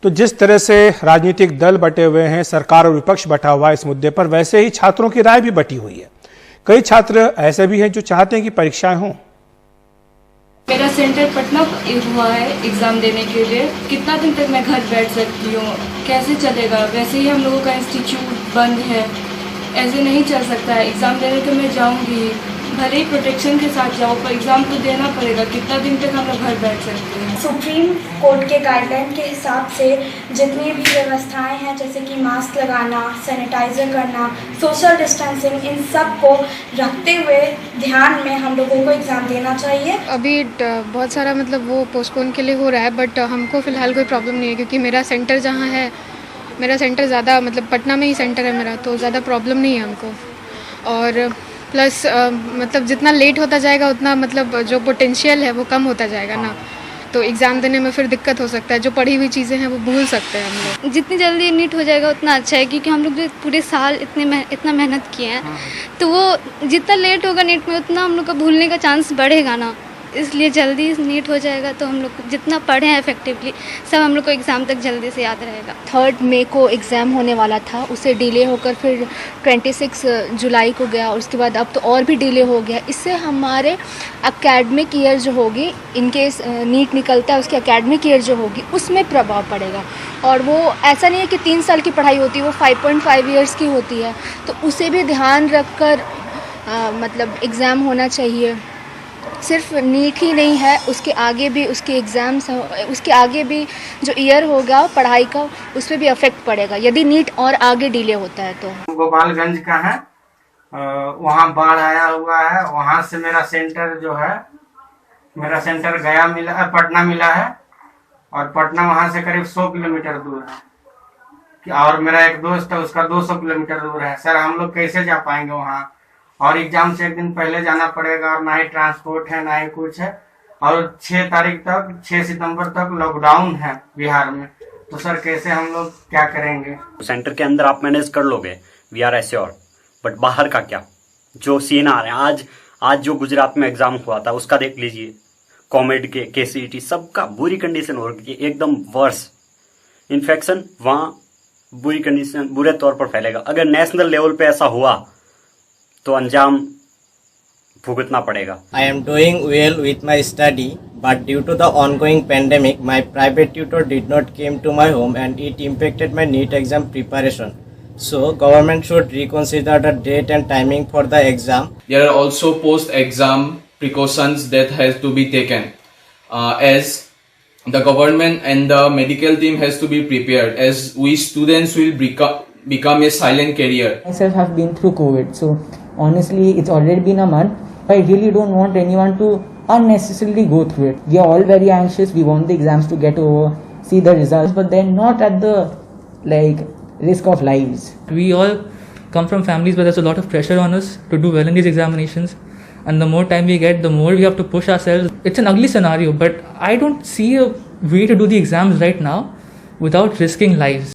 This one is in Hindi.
तो जिस तरह से राजनीतिक दल बटे हुए हैं, सरकार और विपक्ष बटा हुआ है इस मुद्दे पर, वैसे ही छात्रों की राय भी बटी हुई है। कई छात्र ऐसे भी हैं जो चाहते हैं कि परीक्षाएं हों। मेरा सेंटर पटना हुआ है एग्ज़ाम देने के लिए। कितना दिन तक मैं घर बैठ सकती हूँ, कैसे चलेगा? वैसे ही हम लोगों का इंस्टीट्यूट बंद है, ऐसे नहीं चल सकता है। एग्ज़ाम देने तो मैं जाऊँगी, भले ही प्रोटेक्शन के साथ जाओ, पर एग्ज़ाम तो देना पड़ेगा। कितना दिन तक हम लोग घर बैठ सकते हैं? सुप्रीम कोर्ट के गाइडलाइन के हिसाब से जितनी भी व्यवस्थाएं हैं, जैसे कि मास्क लगाना, सैनिटाइज़र करना, सोशल डिस्टेंसिंग, इन सब को रखते हुए ध्यान में हम लोगों को एग्ज़ाम देना चाहिए। अभी बहुत सारा वो पोस्टपोन के लिए हो रहा है, बट हमको फ़िलहाल कोई प्रॉब्लम नहीं है, क्योंकि मेरा सेंटर जहाँ है, मेरा सेंटर ज़्यादा पटना में ही सेंटर है मेरा, तो ज़्यादा प्रॉब्लम नहीं है हमको। और प्लस जितना लेट होता जाएगा उतना जो पोटेंशियल है वो कम होता जाएगा ना, तो एग्ज़ाम देने में फिर दिक्कत हो सकता है। जो पढ़ी हुई चीज़ें हैं वो भूल सकते हैं हम लोग। जितनी जल्दी नीट हो जाएगा उतना अच्छा है, क्योंकि हम लोग जो पूरे साल इतना मेहनत किए हैं, तो वो जितना लेट होगा नीट में उतना हम लोग का भूलने का चांस बढ़ेगा ना। इसलिए जल्दी नीट हो जाएगा तो हम लोग जितना पढ़ें इफेक्टिवली, सब हम लोग को एग्ज़ाम तक जल्दी से याद रहेगा। 3 मई को एग्ज़ाम होने वाला था, उसे डिले होकर फिर 26 जुलाई को गया, और उसके बाद अब तो और भी डिले हो गया। इससे हमारे एकेडमिक ईयर जो होगी, इनकेस नीट निकलता है, उसकी एकेडमिक ईयर जो होगी उसमें प्रभाव पड़ेगा। और वो ऐसा नहीं है कि 3 साल की पढ़ाई होती है, वो 5.5 ईयर्स की होती है, तो उसे भी ध्यान रख कर एग्ज़ाम होना चाहिए। सिर्फ नीट ही नहीं है, उसके आगे भी उसके एग्ज़ाम्स, उसके आगे भी जो ईयर होगा पढ़ाई का, उस पर भी अफेक्ट पड़ेगा यदि नीट और आगे डिले होता है तो। गोपालगंज का है, वहाँ बाढ़ आया हुआ है। वहाँ से मेरा सेंटर जो है, मेरा सेंटर गया मिला, पटना मिला है, और पटना वहाँ से करीब 100 किलोमीटर दूर है। और मेरा एक दोस्त है, उसका 200 किलोमीटर दूर है। सर हम लोग कैसे जा पाएंगे वहाँ? और एग्जाम से एक दिन पहले जाना पड़ेगा, और ना ही ट्रांसपोर्ट है, ना ही कुछ है। और 6 सितंबर तक लॉकडाउन है बिहार में, तो सर कैसे हम लोग क्या करेंगे? सेंटर के अंदर आप मैनेज कर लोगे, वी आर एश्योर, बट बाहर का क्या? जो सीन आ रहे हैं आज जो गुजरात में एग्जाम हुआ था उसका देख लीजिए, कॉमेड के KCET सबका बुरी कंडीशन हो रही है, एकदम वर्स। इन्फेक्शन वहाँ बुरी कंडीशन, बुरे तौर पर फैलेगा। अगर नेशनल लेवल पे ऐसा हुआ तो अंजाम भुगतना पड़ेगा। I am doing well with my study, but due to the ongoing pandemic, my private tutor did not came to my home and it impacted my NEET exam preparation. So, government should reconsider the date and timing for the exam. There are also post-exam precautions that has to be taken, as the government and the medical team has to be prepared, as we students will become a silent carrier. Myself have been through COVID, so honestly it's already been a month. I really don't want anyone to unnecessarily go through it. We are all very anxious, we want the exams to get over, see the results, but then not at the risk of lives. We all come from families where there's a lot of pressure on us to do well in these examinations, and the more time we get, the more we have to push ourselves. It's an ugly scenario, but I don't see a way to do the exams right now without risking lives.